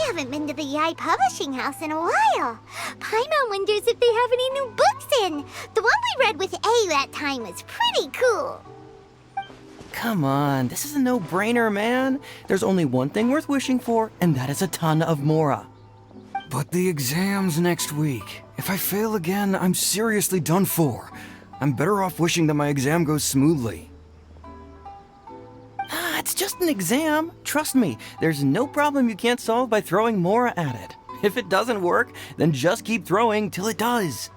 haven't been to the Yai Publishing House in a while. Paimon wonders if they have any new books in. The one we read with A that time was pretty cool. Come on, this is a no-brainer, man. There's only one thing worth wishing for, and that is a ton of Mora. But the exam's next week. If I fail again, I'm seriously done for. I'm better off wishing that my exam goes smoothly. It's just an exam. Trust me, there's no problem you can't solve by throwing Mora at it. If it doesn't work, then just keep throwing till it does.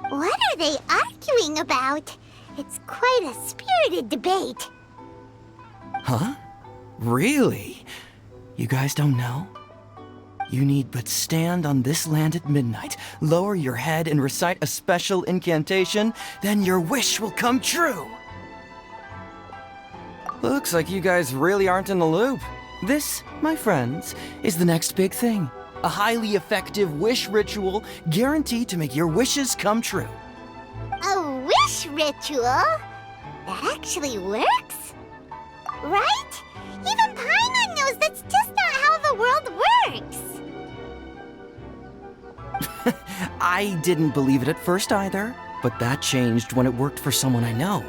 What are they arguing about? It's quite a spirited debate. Huh? Really? You guys don't know? You need but stand on this land at midnight, lower your head and recite a special incantation, then your wish will come true. Looks like you guys really aren't in the loop. This, my friends, is the next big thing. A highly effective wish ritual guaranteed to make your wishes come true. A wish ritual? That actually works? Right? Even Paimon knows that's just not how the world works. I didn't believe it at first either, but that changed when it worked for someone I know.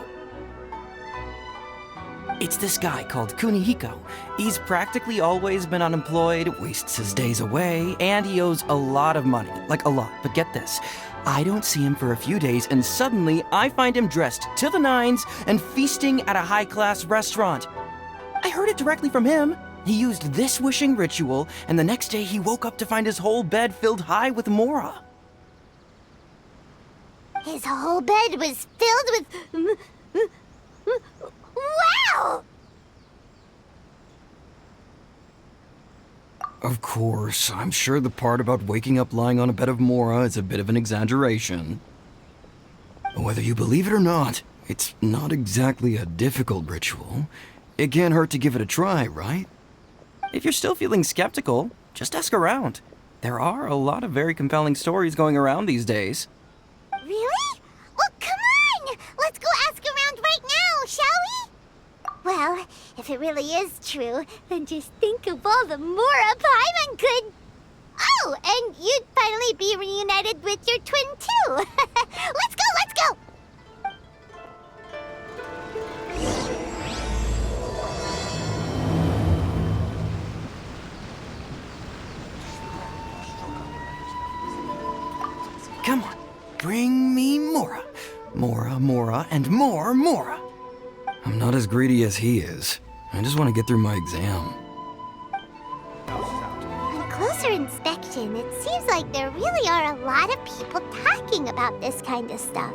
It's this guy called Kunihiko. He's practically always been unemployed, wastes his days away, and he owes a lot of money. Like a lot, but get this. I don't see him for a few days, and suddenly I find him dressed to the nines and feasting at a high-class restaurant. I heard it directly from him. He used this wishing ritual, and the next day he woke up to find his whole bed filled high with Mora. His whole bed was filled with... Wow! Of course, I'm sure the part about waking up lying on a bed of Mora is a bit of an exaggeration. Whether you believe it or not, it's not exactly a difficult ritual. It can't hurt to give it a try, right? If you're still feeling skeptical, just ask around. There are a lot of very compelling stories going around these days. Really? Well, come on! Let's go ask around right now, shall we? Well, if it really is true, then just think of all the Mora Paimon could... Oh, and you'd finally be reunited with your twin, too! Let's go, let's go! Come on, bring me Mora. Mora, Mora, and more Mora. I'm not as greedy as he is. I just want to get through my exam. On closer inspection, it seems like there really are a lot of people talking about this kind of stuff.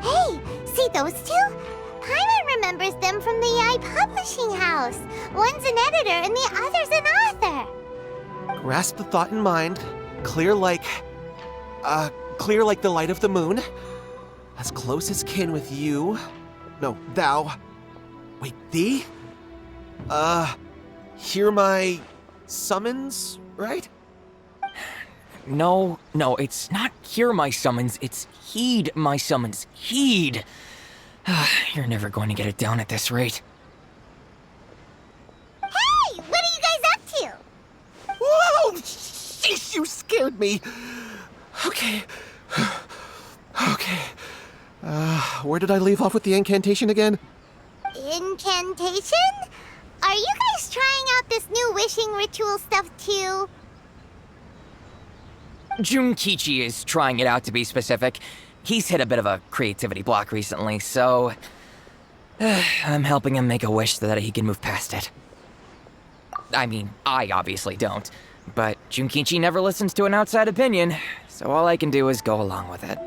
Hey, see those two? Paimon remembers them from the Yai Publishing House. One's an editor and the other's an author. Grasp the thought in mind. Clear like the light of the moon. As close as kin with you. No, thou. Wait, thee? Hear my summons, right? No, it's not hear my summons, it's heed my summons. Heed! You're never going to get it down at this rate. Hey, what are you guys up to? Whoa! Sheesh, you scared me! Okay. Okay. Where did I leave off with the incantation again? Incantation? Are you guys trying out this new wishing ritual stuff too? Junkichi is trying it out, to be specific. He's hit a bit of a creativity block recently, so... I'm helping him make a wish so that he can move past it. I mean, I obviously don't. But Junkichi never listens to an outside opinion, so all I can do is go along with it.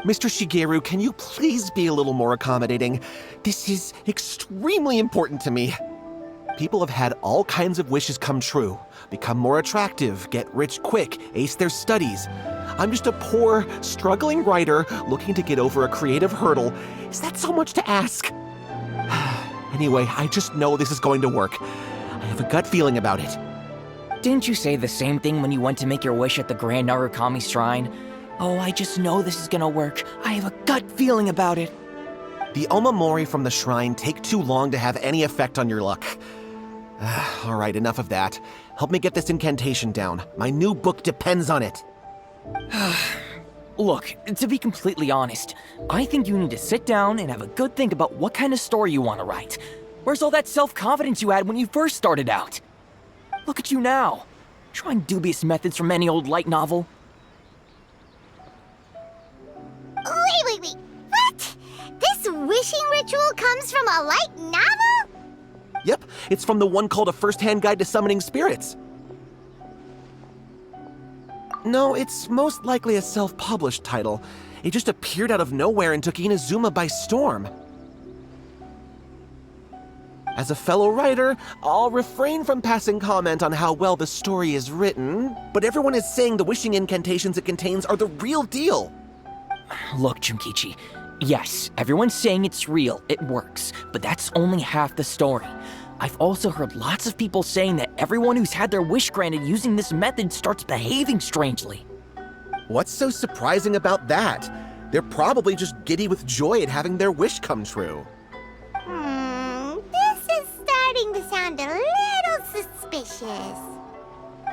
Mr. Shigeru, can you please be a little more accommodating? This is extremely important to me. People have had all kinds of wishes come true. Become more attractive, get rich quick, ace their studies. I'm just a poor, struggling writer looking to get over a creative hurdle. Is that so much to ask? Anyway, I just know this is going to work. I have a gut feeling about it. Didn't you say the same thing when you went to make your wish at the Grand Narukami Shrine? Oh, I just know this is gonna work. I have a gut feeling about it. The Omamori from the shrine take too long to have any effect on your luck. All right, enough of that. Help me get this incantation down. My new book depends on it. Look, to be completely honest, I think you need to sit down and have a good think about what kind of story you want to write. Where's all that self-confidence you had when you first started out? Look at you now, trying dubious methods from any old light novel. Wait. What? This wishing ritual comes from a light novel? Yep, it's from the one called A First-Hand Guide to Summoning Spirits. No, it's most likely a self-published title. It just appeared out of nowhere and took Inazuma by storm. As a fellow writer, I'll refrain from passing comment on how well the story is written, but everyone is saying the wishing incantations it contains are the real deal. Look, Junkichi, yes, everyone's saying it's real, it works, but that's only half the story. I've also heard lots of people saying that everyone who's had their wish granted using this method starts behaving strangely. What's so surprising about that? They're probably just giddy with joy at having their wish come true. This is starting to sound a little suspicious.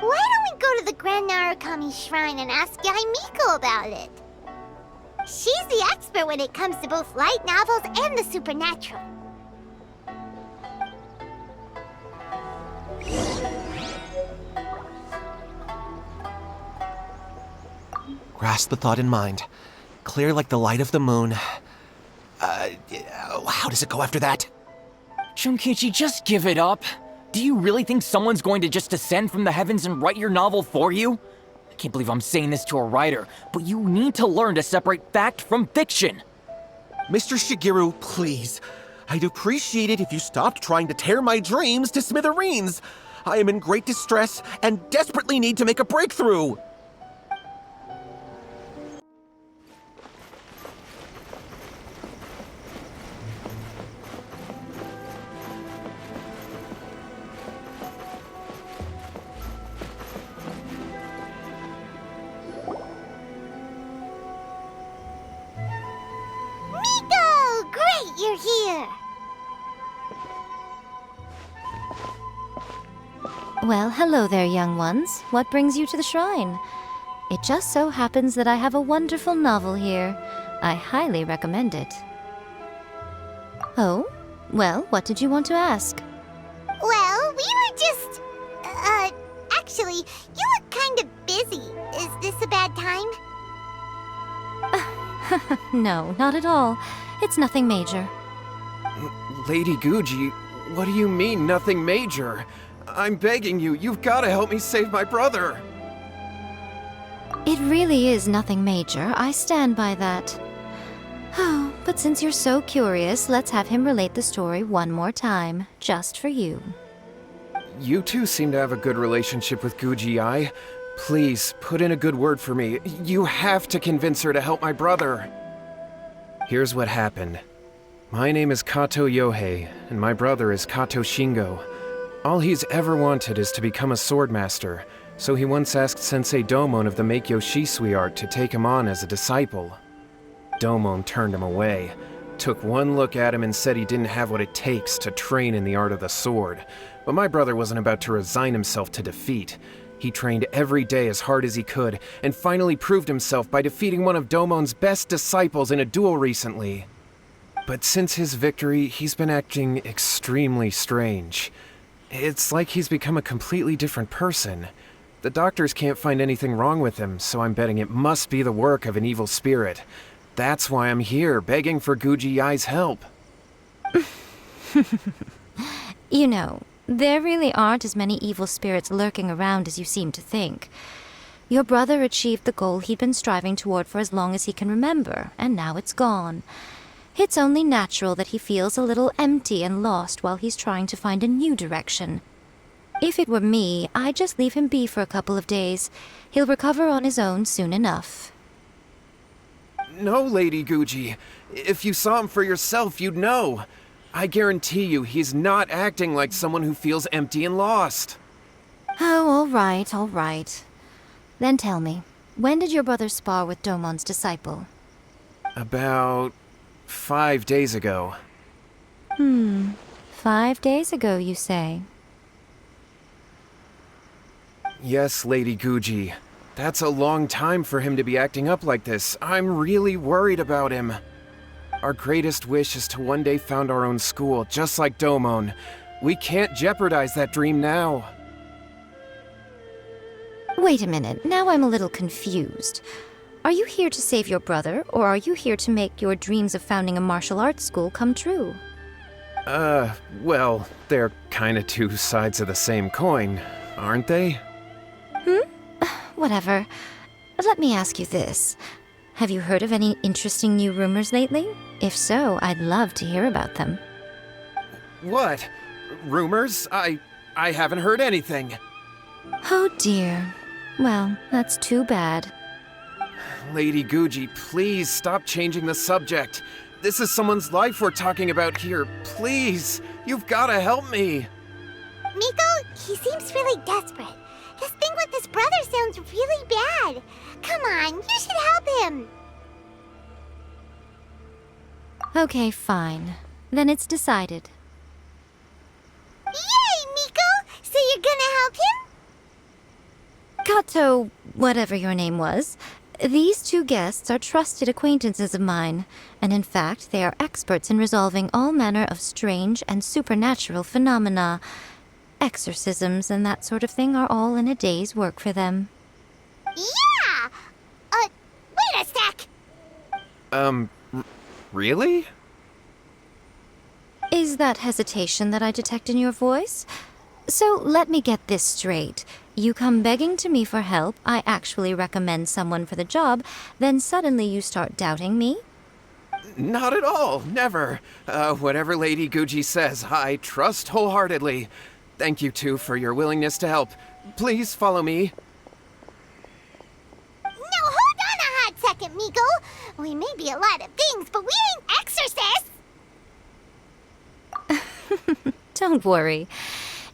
Why don't we go to the Grand Narukami Shrine and ask Yaimiko about it? She's the expert when it comes to both light novels and the supernatural. Grasp the thought in mind. Clear like the light of the moon. How does it go after that? Junkichi, just give it up. Do you really think someone's going to just descend from the heavens and write your novel for you? I can't believe I'm saying this to a writer, but you need to learn to separate fact from fiction. Mr. Shigeru, please. I'd appreciate it if you stopped trying to tear my dreams to smithereens. I am in great distress and desperately need to make a breakthrough. Miko! Great, you're here! Well, hello there, young ones. What brings you to the shrine? It just so happens that I have a wonderful novel here. I highly recommend it. Oh? Well, what did you want to ask? Well, we were just... actually, you look kind of busy. Is this a bad time? No, not at all. It's nothing major. Lady Guji, what do you mean, nothing major? I'm begging you, you've got to help me save my brother. It really is nothing major. I stand by that. Oh, but since you're so curious, let's have him relate the story one more time, just for you. You two seem to have a good relationship with Guji-ai. Please, put in a good word for me. You have to convince her to help my brother. Here's what happened. My name is Kato Yohei, and my brother is Kato Shingo. All he's ever wanted is to become a swordmaster, so he once asked Sensei Domon of the Meikyo Shisui art to take him on as a disciple. Domon turned him away, took one look at him and said he didn't have what it takes to train in the art of the sword. But my brother wasn't about to resign himself to defeat. He trained every day as hard as he could, and finally proved himself by defeating one of Domon's best disciples in a duel recently. But since his victory, he's been acting extremely strange. It's like he's become a completely different person. The doctors can't find anything wrong with him, so I'm betting it must be the work of an evil spirit. That's why I'm here, begging for Guji-ai's help. You know, there really aren't as many evil spirits lurking around as you seem to think. Your brother achieved the goal he'd been striving toward for as long as he can remember, and now it's gone. It's only natural that he feels a little empty and lost while he's trying to find a new direction. If it were me, I'd just leave him be for a couple of days. He'll recover on his own soon enough. No, Lady Guji. If you saw him for yourself, you'd know. I guarantee you he's not acting like someone who feels empty and lost. Oh, all right. Then tell me, when did your brother spar with Domon's disciple? About 5 days ago. 5 days ago, you say? Yes, Lady Guji. That's a long time for him to be acting up like this. I'm really worried about him. Our greatest wish is to one day found our own school, just like Domon. We can't jeopardize that dream now. Wait a minute, now I'm a little confused. Are you here to save your brother, or are you here to make your dreams of founding a martial arts school come true? Well, they're kinda two sides of the same coin, aren't they? Whatever. Let me ask you this. Have you heard of any interesting new rumors lately? If so, I'd love to hear about them. What? Rumors? I haven't heard anything. Oh dear. Well, that's too bad. Lady Guji, please stop changing the subject. This is someone's life we're talking about here. Please, you've gotta help me. Miko, he seems really desperate. His thing with his brother sounds really bad. Come on, you should help him. Okay, fine. Then it's decided. Yay, Miko! So you're gonna help him? Kato, whatever your name was, these two guests are trusted acquaintances of mine, and in fact, they are experts in resolving all manner of strange and supernatural phenomena. Exorcisms and that sort of thing are all in a day's work for them. Yeah! Wait a sec! Really? Is that hesitation that I detect in your voice? So let me get this straight. You come begging to me for help, I actually recommend someone for the job, then suddenly you start doubting me? Not at all, never. Whatever Lady Guji says, I trust wholeheartedly. Thank you two for your willingness to help. Please follow me. No, hold on a hot second, Miko. We may be a lot of things, but we ain't exorcists. Don't worry.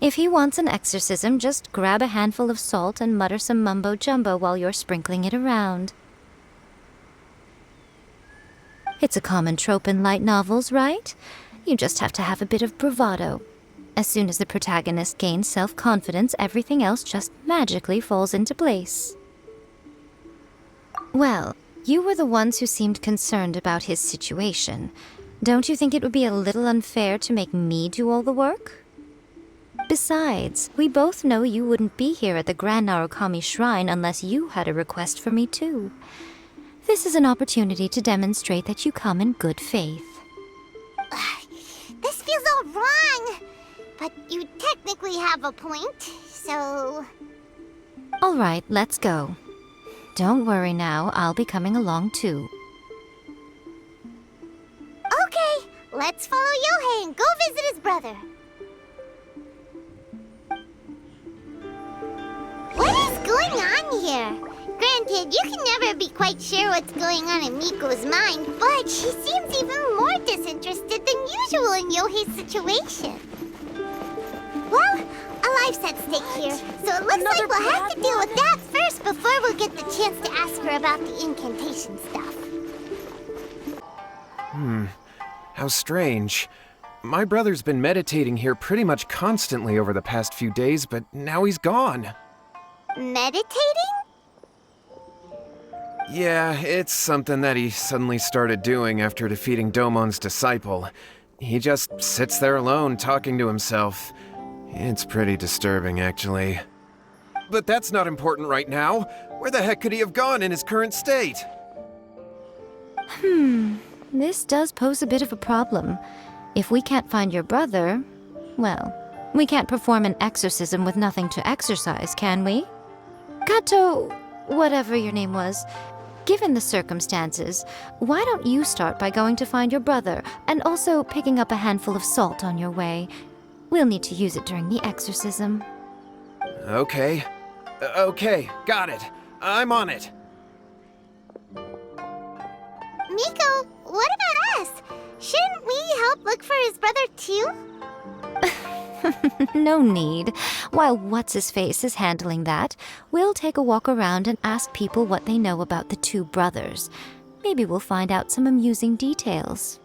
If he wants an exorcism, just grab a handful of salt and mutter some mumbo-jumbo while you're sprinkling it around. It's a common trope in light novels, right? You just have to have a bit of bravado. As soon as the protagonist gains self-confidence, everything else just magically falls into place. Well, you were the ones who seemed concerned about his situation. Don't you think it would be a little unfair to make me do all the work? Besides, we both know you wouldn't be here at the Grand Narukami Shrine unless you had a request for me too. This is an opportunity to demonstrate that you come in good faith. This feels all wrong. But you technically have a point, so... All right, let's go. Don't worry now, I'll be coming along too. Okay, let's follow Yohei and go visit his brother. What is going on here? Granted, you can never be quite sure what's going on in Miko's mind, but she seems even more disinterested than usual in Yohei's situation. Well, a life's at stake here, so it looks like we'll have to deal with that first before we'll get the chance to ask her about the incantation stuff. How strange. My brother's been meditating here pretty much constantly over the past few days, but now he's gone. Meditating? Yeah, it's something that he suddenly started doing after defeating Domon's disciple. He just sits there alone, talking to himself. It's pretty disturbing, actually. But that's not important right now. Where the heck could he have gone in his current state? This does pose a bit of a problem. If we can't find your brother, well, we can't perform an exorcism with nothing to exorcise, can we? Kato, whatever your name was, given the circumstances, why don't you start by going to find your brother, and also picking up a handful of salt on your way? We'll need to use it during the exorcism. Okay. Okay, got it. I'm on it. Miko, what about us? Shouldn't we help look for his brother too? No need. While What's-His-Face is handling that, we'll take a walk around and ask people what they know about the two brothers. Maybe we'll find out some amusing details.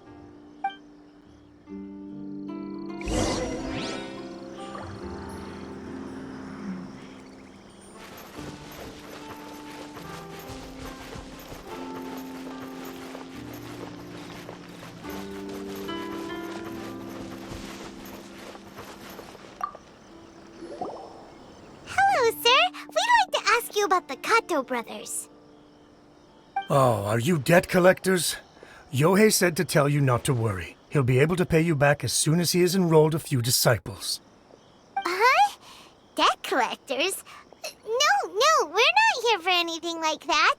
about the Kato brothers? Oh, are you debt collectors? Yohei said to tell you not to worry. He'll be able to pay you back as soon as he has enrolled a few disciples. Huh? Debt collectors? No, we're not here for anything like that.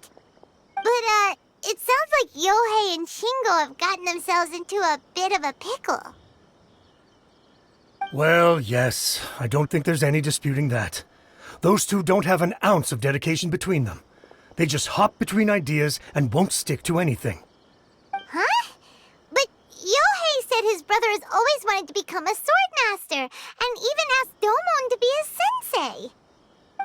But, it sounds like Yohei and Shingo have gotten themselves into a bit of a pickle. Well, yes, I don't think there's any disputing that. Those two don't have an ounce of dedication between them. They just hop between ideas and won't stick to anything. Huh? But Yohei said his brother has always wanted to become a sword master, and even asked Domon to be his sensei.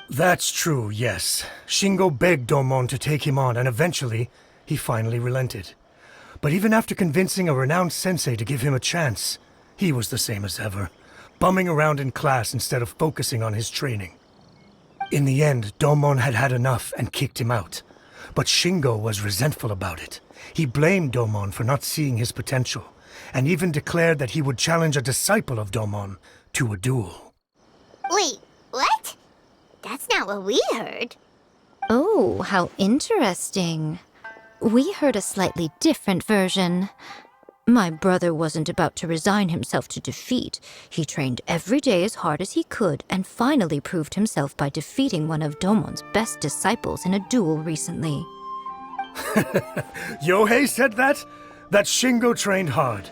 That's true, yes. Shingo begged Domon to take him on, and eventually, he finally relented. But even after convincing a renowned sensei to give him a chance, he was the same as ever, bumming around in class instead of focusing on his training. In the end, Domon had had enough and kicked him out. But Shingo was resentful about it. He blamed Domon for not seeing his potential, and even declared that he would challenge a disciple of Domon to a duel. Wait, what? That's not what we heard. Oh, how interesting. We heard a slightly different version. My brother wasn't about to resign himself to defeat. He trained every day as hard as he could and finally proved himself by defeating one of Domon's best disciples in a duel recently. Yohei said that? That Shingo trained hard.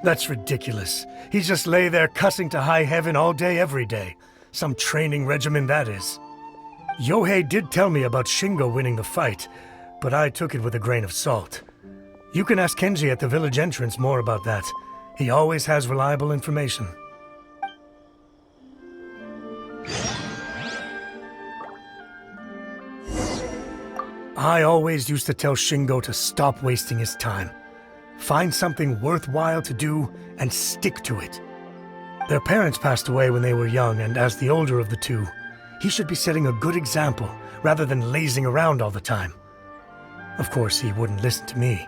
That's ridiculous. He just lay there cussing to high heaven all day every day. Some training regimen that is. Yohei did tell me about Shingo winning the fight, but I took it with a grain of salt. You can ask Kenji at the village entrance more about that. He always has reliable information. I always used to tell Shingo to stop wasting his time. Find something worthwhile to do and stick to it. Their parents passed away when they were young, and as the older of the two, he should be setting a good example rather than lazing around all the time. Of course, he wouldn't listen to me.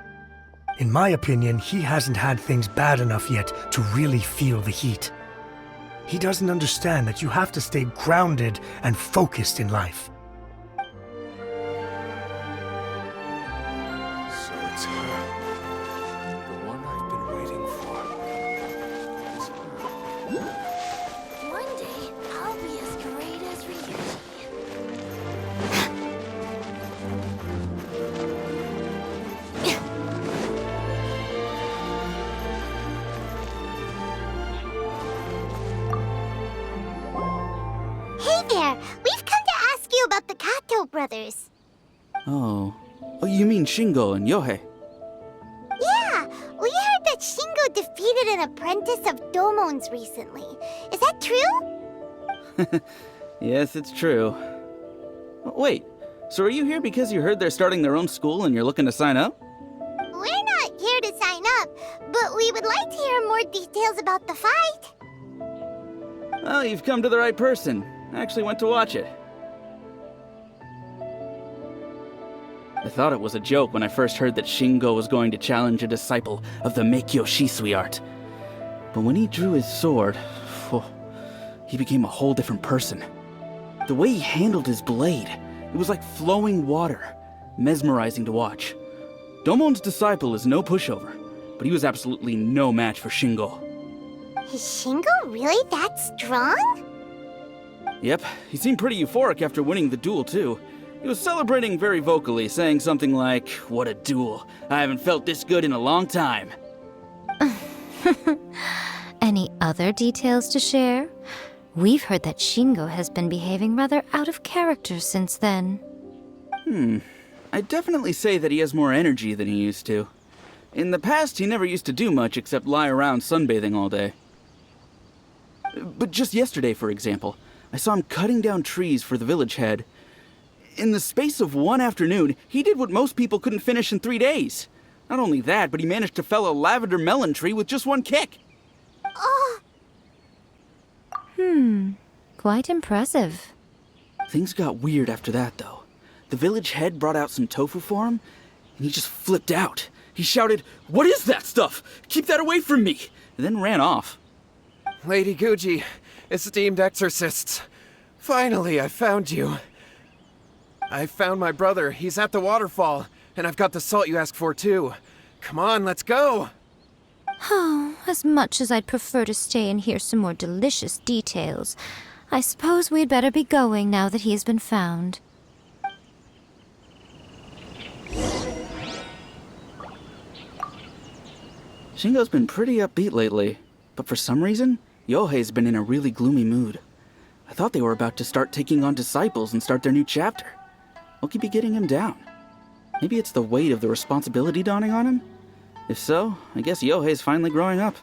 In my opinion, he hasn't had things bad enough yet to really feel the heat. He doesn't understand that you have to stay grounded and focused in life. So it's her. The one I've been waiting for. It's her. One day, I'll be as great as Ryuji. Hey there! We've come to ask you about the Kato brothers. Oh, you mean Shingo and Yohei? Yeah, we heard that Shingo defeated an apprentice of Domon's recently. Is that true? Yes, it's true. Wait, so are you here because you heard they're starting their own school and you're looking to sign up? We're not here to sign up, but we would like to hear more details about the fight. Well, you've come to the right person. I actually went to watch it. I thought it was a joke when I first heard that Shingo was going to challenge a disciple of the Meikyo Shisui art. But when he drew his sword, he became a whole different person. The way he handled his blade, it was like flowing water, mesmerizing to watch. Domon's disciple is no pushover, but he was absolutely no match for Shingo. Is Shingo really that strong? Yep, he seemed pretty euphoric after winning the duel, too. He was celebrating very vocally, saying something like, "What a duel. I haven't felt this good in a long time." Any other details to share? We've heard that Shingo has been behaving rather out of character since then. I'd definitely say that he has more energy than he used to. In the past, he never used to do much except lie around sunbathing all day. But just yesterday, for example, I saw him cutting down trees for the village head. In the space of one afternoon, he did what most people couldn't finish in 3 days. Not only that, but he managed to fell a lavender melon tree with just one kick. Oh, Quite impressive. Things got weird after that, though. The village head brought out some tofu for him, and he just flipped out. He shouted, "What is that stuff? Keep that away from me!" and then ran off. Lady Guji, esteemed exorcists. Finally, I found you. I found my brother. He's at the waterfall. And I've got the salt you asked for, too. Come on, let's go! Oh, as much as I'd prefer to stay and hear some more delicious details, I suppose we'd better be going now that he has been found. Shingo's been pretty upbeat lately, but for some reason, Yohei's been in a really gloomy mood. I thought they were about to start taking on disciples and start their new chapter. What could be getting him down? Maybe it's the weight of the responsibility dawning on him? If so, I guess Yohei's finally growing up.